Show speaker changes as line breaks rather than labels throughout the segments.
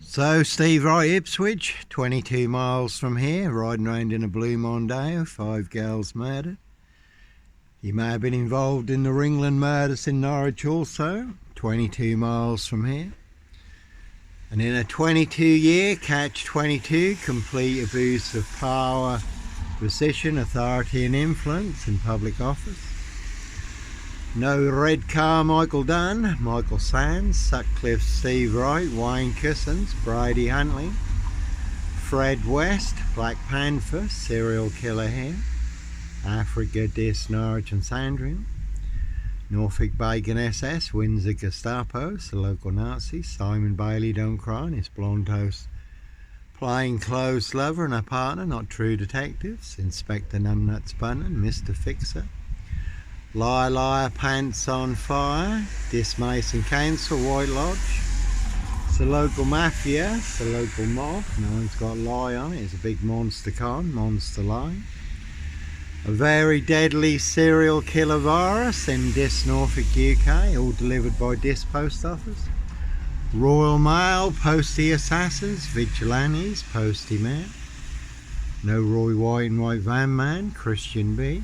So Steve Wright, Ipswich, 22 miles from here, riding around in a blue Mondeo, 5 girls murdered. He may have been involved in the Ringland murders in Norwich also, 22 miles from here. And in a 22-year catch-22, complete abuse of power, position, authority and influence in public office. No red car, Michael Dunn, Michael Sands, Sutcliffe, Steve Wright, Wayne Cousins, Brady Huntley, Fred West, Black Panther, serial killer here, Africa, Dis, Norwich and Sandringham, Norfolk Bacon SS, Windsor Gestapos, the local Nazis, Simon Bailey, Don't Cry, and his blonde toast plain clothes lover and a partner, not true detectives, Inspector Numbnuts Bunnan, Mr. Fixer, Liar Liar Pants on Fire, Dis Mason Council, White Lodge, it's the local mafia, it's the local mob, no one's got a lie on it, it's a big monster con, monster lie. A very deadly serial killer virus in Dis, Norfolk, UK, all delivered by Dis Post Office. Royal Mail, Postie Assassins, Vigilantes, Postie Man. No Roy White and White Van Man, Christian B.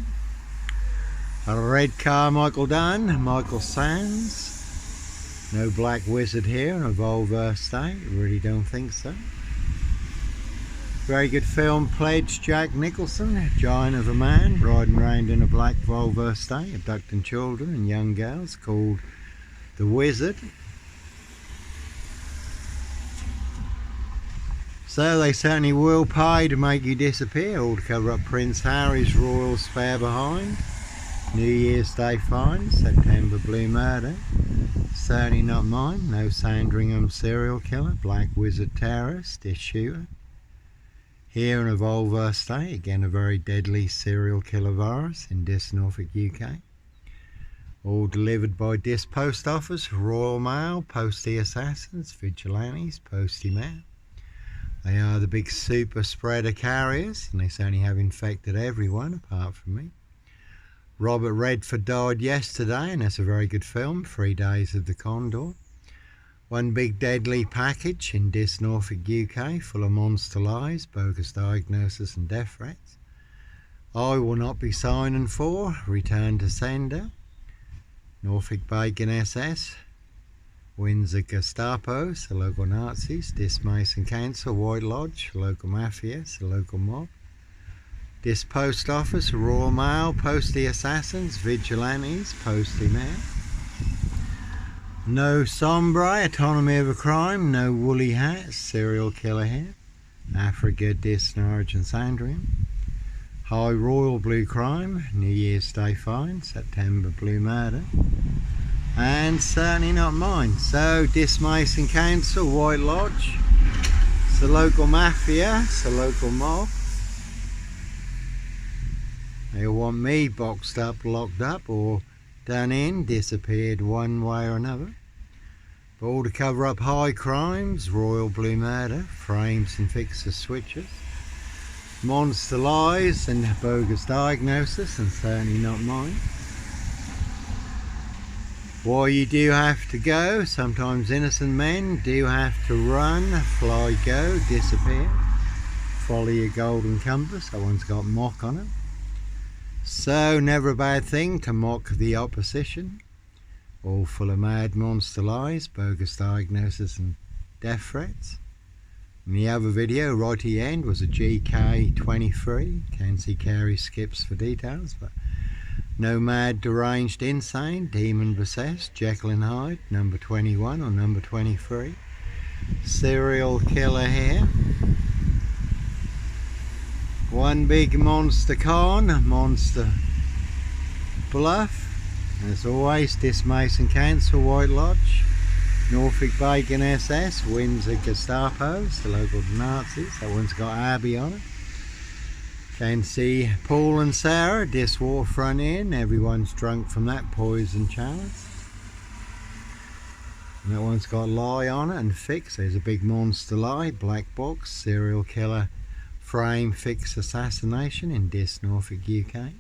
A red car, Michael Dunn, Michael Sands. No black wizard here in a Volvo state, really don't think so. Very good film, Pledge, Jack Nicholson, giant of a man, riding around in a black Volvo estate, abducting children and young girls, called The Wizard. So they certainly will pay to make you disappear, all to cover up Prince Harry's royal spare behind. New Year's Day fine, September blue murder, certainly not mine, no Sandringham serial killer, black wizard terrorist, dish shooter. Here in a Volvo estate, again a very deadly serial killer virus in Dis, Norfolk, UK. All delivered by Dis Post Office, Royal Mail, Postie Assassins, Vigilantes, Postie Man. They are the big super spreader carriers, and they certainly have infected everyone apart from me. Robert Redford died yesterday, and that's a very good film, 3 Days of the Condor. One big deadly package in Dis, Norfolk, UK, full of monster lies, bogus diagnosis and death threats. I will not be signing for, return to sender. Norfolk Bacon SS, Windsor Gestapos, the local Nazis, Dis Mason Council, White Lodge, the local mafia, the local mob. Dis Post Office, Royal Mail, Postie Assassins, Vigilantes, Postie Man. No Sombre, Autonomy of a Crime, no Woolly Hats, serial killer here. Africa, Dis, Norwich and Sandringham. High Royal Blue Crime, New Year's Day fine, September blue murder. And certainly not mine. So Dis Mason Council, White Lodge, it's the local mafia, it's the local mob. They all want me boxed up, locked up, or done in, disappeared one way or another. But all to cover up high crimes, royal blue murder, frames and fixers switches, monster lies and bogus diagnosis, and certainly not mine. Why you do have to go, sometimes innocent men do have to run, fly, go, disappear. Follow your golden compass, that one's got mock on it. So never a bad thing to mock the opposition. All full of mad monster lies, bogus diagnosis and death threats. And the other video right at the end was a GK23. Can see Carey skips for details, but no mad, deranged, insane, demon possessed, Jekyll and Hyde, number 21 or number 23. Serial killer here. One big monster con, monster bluff. And as always, Dis Mason Council, White Lodge, Norfolk Bacon SS, Windsor Gestapos, the local Nazis. That one's got Abbey on it. Can see Paul and Sarah, Dis Waterfront Inn. Everyone's drunk from that poison chalice. And that one's got Lie on it and Fix. There's a big monster lie, black box, serial killer. Frame fix assassination in Dis, Norfolk, UK.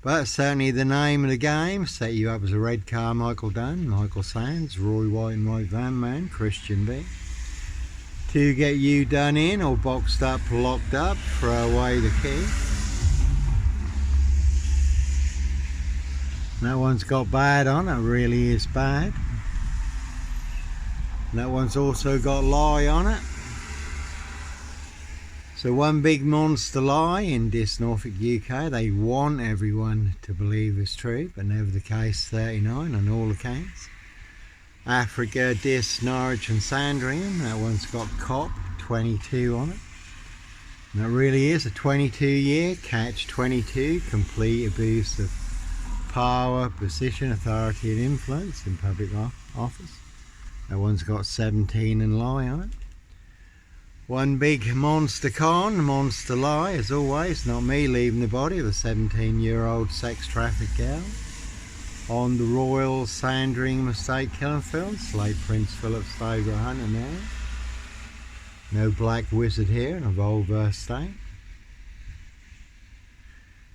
But certainly the name of the game set you up as a red car, Michael Dunn, Michael Sands, Roy White and White Van Man, Christian B. To get you done in or boxed up, locked up, throw away the key. That one's got bad on it, really is bad. That one's also got lie on it. So one big monster lie in this Norfolk, UK. They want everyone to believe it's true, but never the case. 39 on all accounts. Africa, Dis, Norwich and Sandringham. That one's got cop 22 on it. And that really is a 22-year catch 22, complete abuse of power, position, authority and influence in public office. That one's got 17 and lie on it. One big monster con, monster lie as always, not me leaving the body of a 17-year-old sex trafficked girl on the Royal Sandringham Estate killing fields, late Prince Philip Stover Hunt and there. No black wizard here in a vulvar state.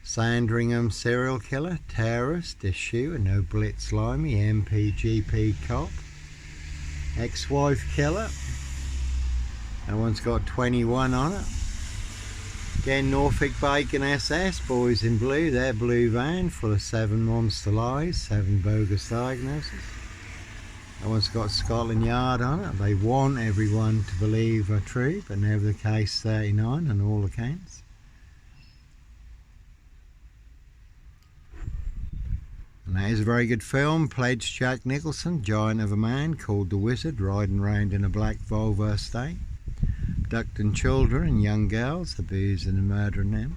Sandringham serial killer, terrorist, issue, no blitz limey, MPGP cop, ex-wife killer. That one's got 21 on it. Again, Norfolk Bacon SS, boys in blue, their blue van full of 7 monster lies, 7 bogus diagnoses. That one's got Scotland Yard on it. They want everyone to believe are true, but never the case. 39 on all accounts. And that is a very good film. Pledged Jack Nicholson, giant of a man called the Wizard, riding round in a black Volvo estate, abducting children and young girls, abusing and murdering them.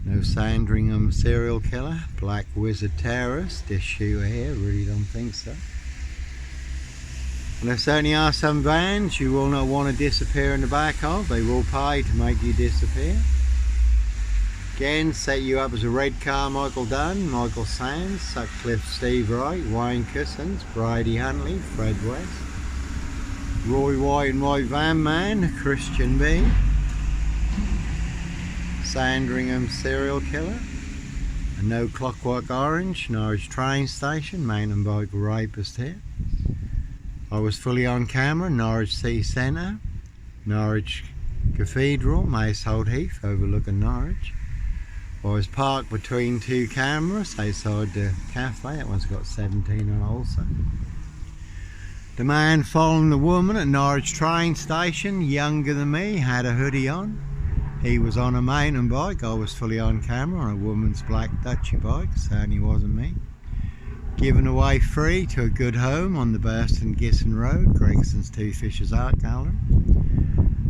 No Sandringham serial killer, black wizard terrorist, this shooter here, really don't think so. And there certainly are some vans you will not want to disappear in the back of. They will pay to make you disappear. Again, set you up as a red car, Michael Dunn, Michael Sands, Sutcliffe Steve Wright, Wayne Cousins, Brady Huntley, Fred West, Roy White and White Van Man, Christian B, Sandringham serial killer, and no Clockwork Orange, Norwich train station, mountain bike rapist here. I was fully on camera, Norwich City Centre, Norwich Cathedral, Macehold Heath, overlooking Norwich. I was parked between 2 cameras outside the cafe. That one's got 17 on also. The man following the woman at Norwich train station, younger than me, had a hoodie on. He was on a mountain bike. I was fully on camera on a woman's black Dutchy bike. Certainly wasn't me. Given away free to a good home on the Burston Gisson Road, Gregson's Two Fishers Art Gallery.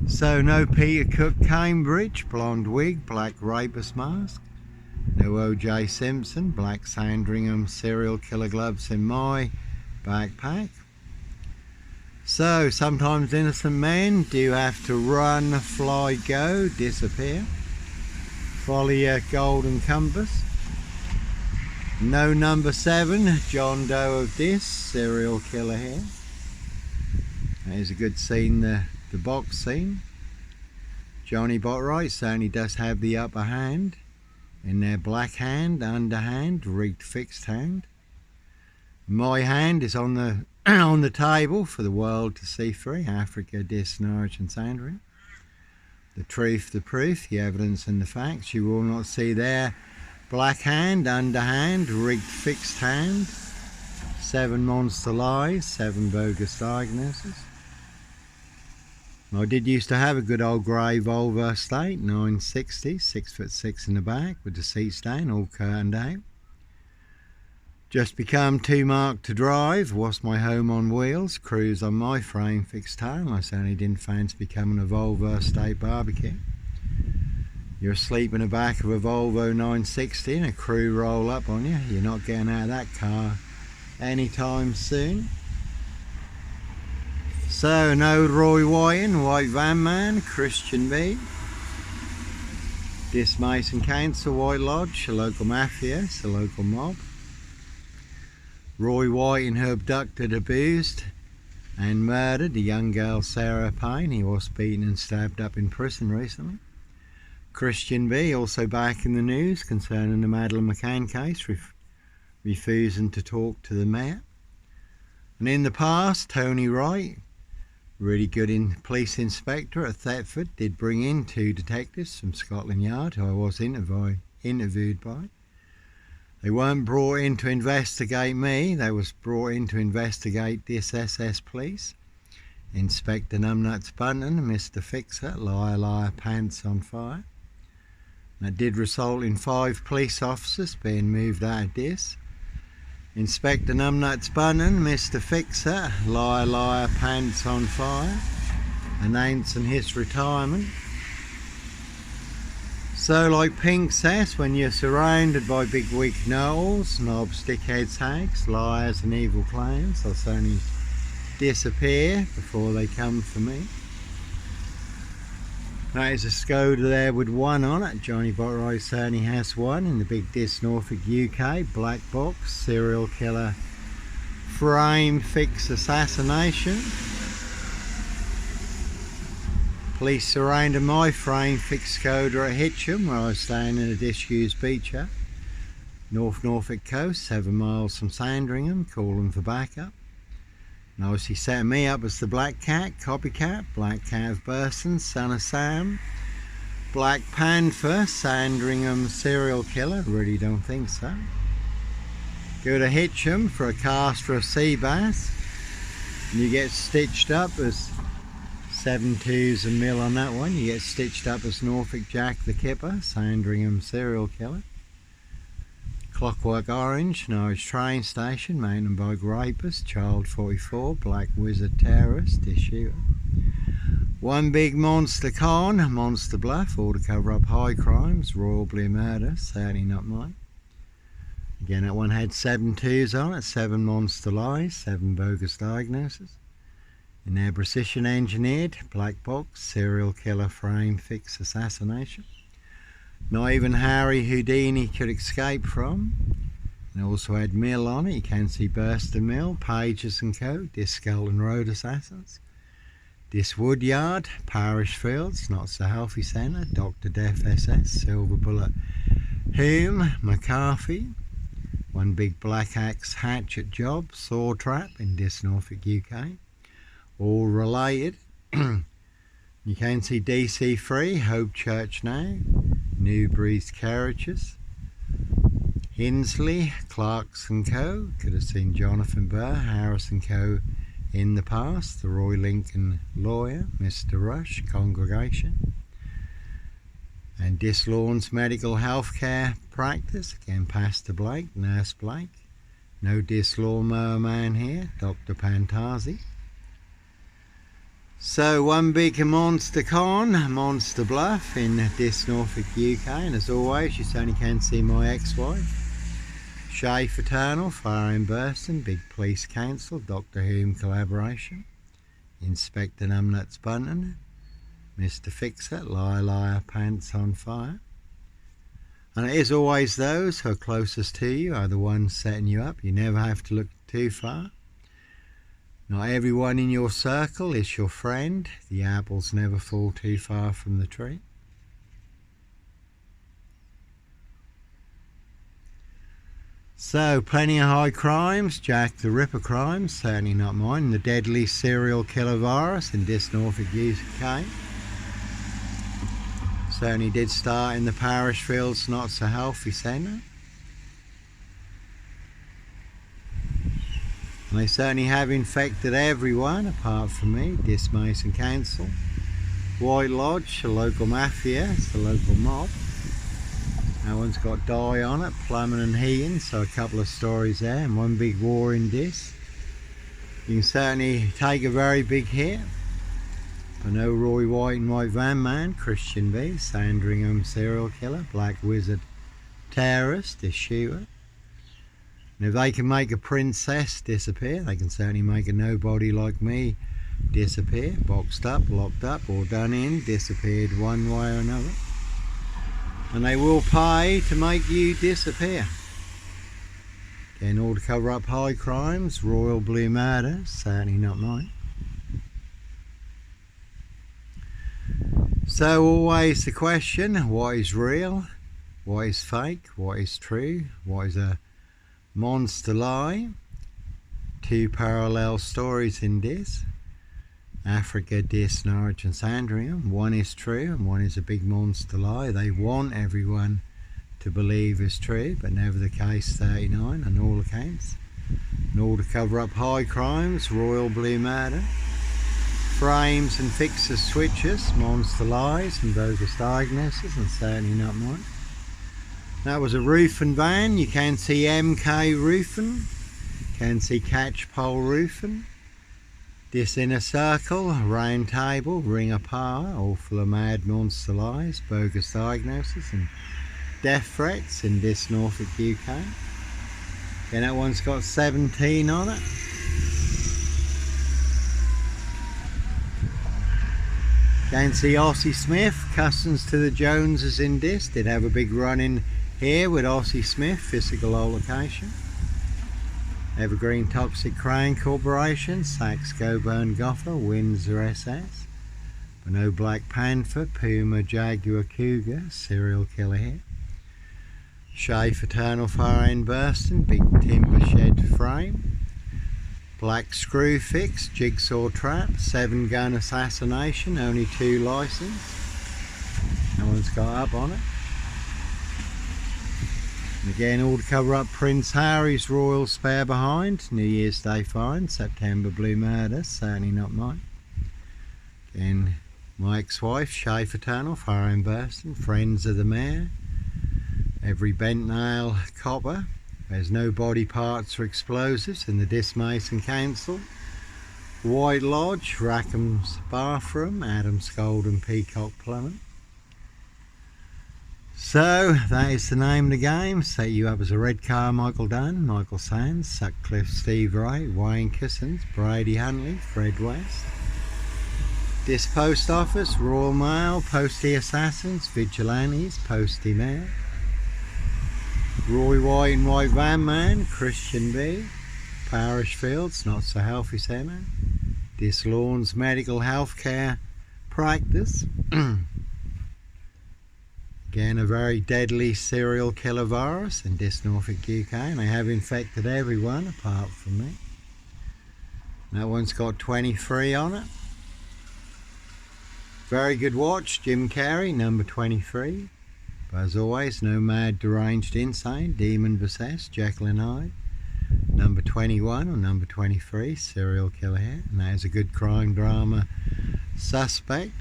So no Peter Cook Cambridge, blonde wig, black rapist mask. No O.J. Simpson, black Sandringham serial killer gloves in my backpack. So sometimes innocent men do have to run, fly, go, disappear. Follow your golden compass. No number 7, John Doe of this serial killer here. There's a good scene, the box scene. Johnny Botwright certainly does have the upper hand in their black hand, underhand, rigged fixed hand. My hand is on the on the table for the world to see through. Africa, Dis, Norwich and Sandringham. The truth, the proof, the evidence and the facts. You will not see their black hand, underhand, rigged fixed hand. 7 monster lies, 7 bogus diagnoses. I did used to have a good old grey Volvo estate, 960, 6'6" in the back with the seats down, all curtained out. Just become too marked to drive, was my home on wheels, cruise on my frame fixed tail. I certainly didn't fancy becoming a Volvo estate barbecue. You're asleep in the back of a Volvo 960 and a crew roll up on you. You're not getting out of that car anytime soon. So no Roy White, White Van Man, Christian B. Dis Mason Council, White Lodge, a local mafia, a local mob. Roy White and her abducted, abused and murdered the young girl Sarah Payne. He was beaten and stabbed up in prison recently. Christian B also back in the news concerning the Madeleine McCann case, refusing to talk to the mayor. And in the past, Tony Wright, really good police inspector at Thetford, did bring in 2 detectives from Scotland Yard who I was interviewed by. They weren't brought in to investigate me, they was brought in to investigate this SS police. Inspector Numbnuts Bunton and Mr Fixer, liar, liar, pants on fire. That did result in 5 police officers being moved out of this. Inspector Numbnuts Bunton, Mr Fixer, liar, liar, pants on fire, announcing his retirement. So like Pink says, when you're surrounded by big weak gnolls, knobs, dickheads, hags, liars and evil clowns, they'll certainly disappear before they come for me. That is a Skoda there with 1 on it. Johnny Botwright certainly has 1 in the big Dis Norfolk UK black box serial killer frame fix assassination. Police surrounded my frame fix Skoda at Hitcham, where I was staying in a disused beach hut, North Norfolk coast, 7 miles from Sandringham, calling for backup. And obviously setting me up as the Black Cat, copycat, Black Cat of Burson, son of Sam, Black Panther, Sandringham serial killer, really don't think so. Go to Hitcham for a cast for a sea bass, and you get stitched up as 7.2s a mil on that one. You get stitched up as Norfolk Jack the Kipper, Sandringham serial killer. Clockwork Orange, Norwich train station, mountain bike rapist, child 44, black wizard terrorist, issue. 1 big monster con, monster bluff, all to cover up high crimes, royal blue murder, certainly not mine. Again, that one had 7 2s on it, 7 monster lies, 7 bogus diagnoses. In their precision engineered black box serial killer frame fix assassination. Not even Harry Houdini could escape from. And also had Mill on it. You can see Burston Mill, Pages and Co, Dis Skull and Road Assassins, Dis Woodyard, Parish Fields, Not So Healthy Centre, Dr Death SS, Silver Bullet, Hume, McCarthy, 1 big black axe hatchet job, Saw Trap in Dis Norfolk UK. All related. You can see DC3, Hope Church Now, Newbury's Carriages, Hinsley, Clarks and Co. Could have seen Jonathan Burr, Harris and Co. in the past. The Roy Lincoln Lawyer, Mr Rush, Congregation. And Dis Lawns Medical Healthcare Practice, again Pastor Blake, Nurse Blake. No Dis Lawnmower Man here, Dr Pantazzi. So 1 big monster con, monster bluff in Dis Norfolk UK, and as always you certainly can see my ex-wife, Shay Fraternal, Fire in Burston, Big Police Council, Doctor Whom collaboration, Inspector Numbnuts Bunton, Mr Fixer, Liar, Liar, Pants on Fire. And it is always those who are closest to you are the ones setting you up. You never have to look too far. Not everyone in your circle is your friend. The apples never fall too far from the tree. So, plenty of high crimes. Jack the Ripper crimes, certainly not mine. The deadly serial killer virus in Dis Norfolk UK. Certainly did start in the Parish Fields Not So Healthy Centre. And they certainly have infected everyone apart from me. Dis Mason Council, White Lodge, the local mafia, it's the local mob. That one's got Dye on it, plumbing and heating, so a couple of stories there, and 1 big war in Dis. You can certainly take a very big hit. I know Roy White and White Van Man, Christian B, Sandringham serial killer, black wizard terrorist, is shooter. And if they can make a princess disappear, they can certainly make a nobody like me disappear, boxed up, locked up, or done in, disappeared one way or another. And they will pay to make you disappear. Again, all to cover up high crimes, royal blue murder, certainly not mine. So always the question, what is real, what is fake, what is true, what is a monster lie? Two parallel stories in this. Africa, Dis, Norwich and Sandringham. One is true and one is a big monster lie. They want everyone to believe is true, but never the case 39 on all accounts. In order to cover up high crimes, royal blue murder, frames and fixers switches, monster lies and bogus diagnosis, and certainly not mine. That was a roofing van. You can see MK roofing, can see catch pole roofing. This inner circle, round table, ring of power, all full of mad monster lies, bogus diagnosis and death threats in this Norfolk, UK. And that one's got 17 on it. Can see Ossie Smith, customs to the Joneses in this. Did have a big run in here with Ossie Smith, physical location. Evergreen Toxic Crane Corporation, Saxe Goburn Gopher, Windsor SS. But no Black Panther, Puma, Jaguar, Cougar, serial killer here. Schaefer Eternal Fire End Bursting, big timber shed frame. Black Screw Fix, Jigsaw Trap, 7-gun assassination, only 2 license. No one's got up on it. And again, all to cover up Prince Harry's royal spare behind, New Year's Day find, September blue murder, certainly not mine. Again, my ex-wife, Schaefer Eternal Fire End Bursting, Friends of the Mayor. Every bent nail copper. There's no body parts or explosives in the Dismason Council. White Lodge, Rackham's Bathroom, Adams Gold and Peacock Plumbing. So that is the name of the game. Set you up as a Red Car, Michael Dunn, Michael Sands, Sutcliffe, Steve Wright, Wayne Kissons, Brady Huntley, Fred West. This post office, Royal Mail, Postie Assassins, Vigilantes, Postie Mayor. Roy White and White Van Man, Christian B. Parish Fields, Not So Healthy Centre. This Lawns Medical Healthcare Practice. Again, a very deadly serial killer virus in this Norfolk, UK, and they have infected everyone apart from me. That one's got 23 on it. Very good watch, Jim Carrey, number 23. But as always, no mad, deranged, insane, demon possessed, Jekyll and Hyde. Number 21 or number 23, serial killer here. And that is a good crime drama suspect.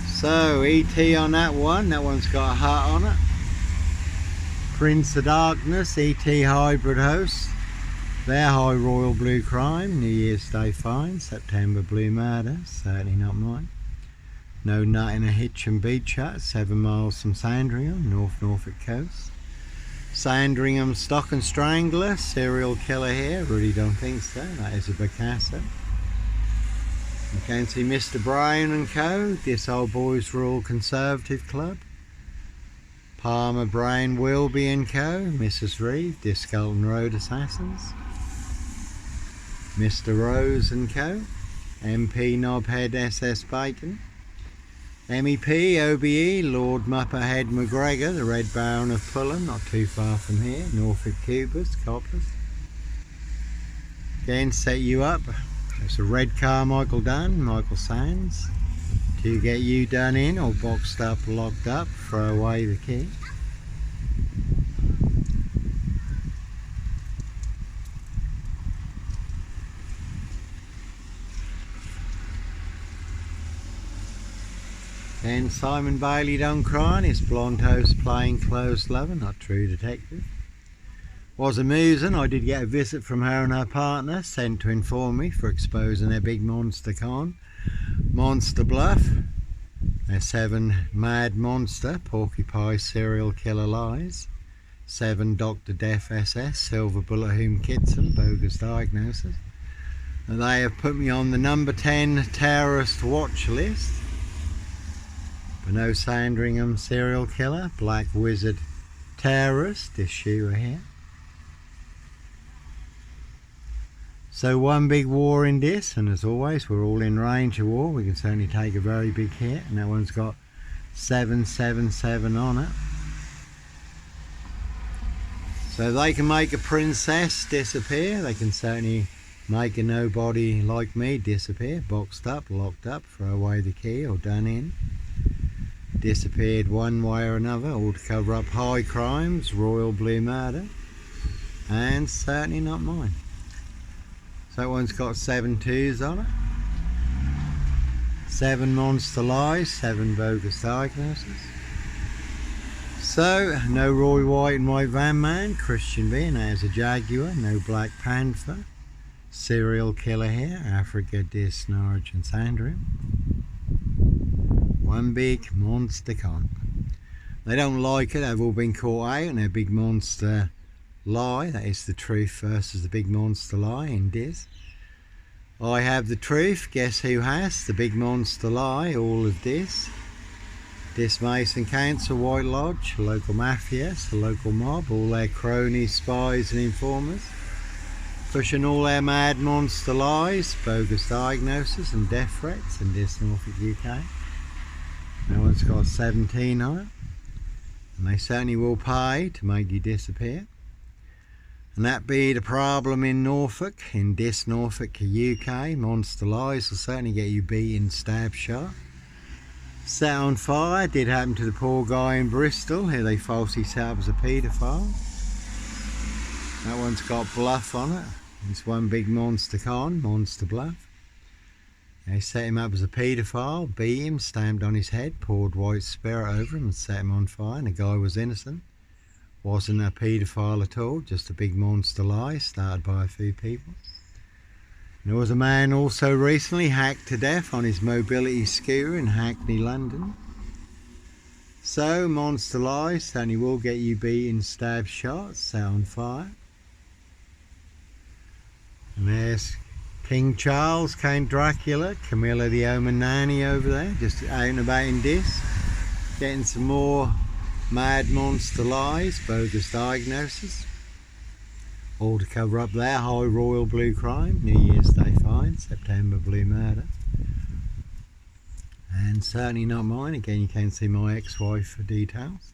So, ET on that one's got a heart on it. Prince of Darkness, ET Hybrid Host. Their high royal blue crime, New Year's Day fine, September blue murder, certainly not mine. No nut in a hitch and beach hut, 7 miles from Sandringham, North Norfolk coast. Sandringham Stock and Strangler, serial killer here, really don't think so, that is a Picasso. You can see Mr. Brown and Co, this old boys Rural Conservative Club. Palmer, Brown, Wilby and Co, Mrs. Reeve, this Skelton Road Assassins. Mr. Rose and Co, MP Knobhead SS Bacon. MEP OBE Lord Mupperhead McGregor, the Red Baron of Fulham, not too far from here, Norfolk Cubers, Coppers. Again, set you up. It's a Red Car, Michael Dunn, Michael Sands. To get you done in or boxed up, locked up, throw away the key. Then Simon Bailey Don't Cry, his blonde host plain clothes lover, not true detective. Was amusing. I did get a visit from her and her partner, sent to inform me for exposing their big monster con. Monster Bluff. Their 7 mad monster, porcupine serial killer lies. 7 Dr. Death SS, Silver Bullet Whom Kitson, bogus diagnosis. And they have put me on the number 10 terrorist watch list. But no Sandringham serial killer, Black Wizard terrorist, this shooter here. So one big war in this, and as always we're all in range of war. We can certainly take a very big hit, and that one's got 777 on it. So they can make a princess disappear. They can certainly make a nobody like me disappear. Boxed up, locked up, throw away the key or done in. Disappeared one way or another, all to cover up high crimes, royal blue murder, and certainly not mine. So that one's got 7 2s on it. 7 monster lies, 7 bogus diagnoses. So, no Roy White and White Van Man, Christian being as a Jaguar, no Black Panther, serial killer here, Africa, Dis, Norwich and Sandringham. One big monster con. They don't like it, they've all been caught out in their big monster lie. That is the truth versus the big monster lie in Dis. I have the truth, guess who has the big monster lie, all of this. Dis Mason Council, White Lodge, local mafias, the local mob, all their cronies, spies and informers, pushing all their mad monster lies, bogus diagnosis and death threats in this Norfolk, UK. That one's got 17 on it, and they certainly will pay to make you disappear. And that be the problem in Norfolk, in this Norfolk, UK. Monster lies will certainly get you beaten, stabbed, shot. Set on fire, did happen to the poor guy in Bristol, who they falsely set up as a paedophile. That one's got Bluff on it. It's one big monster con, Monster Bluff. They set him up as a paedophile, beat him, stamped on his head, poured white spirit over him and set him on fire, and the guy was innocent. Wasn't a paedophile at all, just a big monster lie started by a few people. There was a man also recently hacked to death on his mobility scooter in Hackney, London. So, monster lies certainly will get you beaten, stabbed, shot, set on fire. And there's King Charles, Count Dracula, Camilla the Omen Nanny over there, just out and about in this. Getting some more mad monster lies, bogus diagnosis. All to cover up their high royal blue crime, New Year's Day fine, September blue murder. And certainly not mine. Again, you can see my ex-wife for details.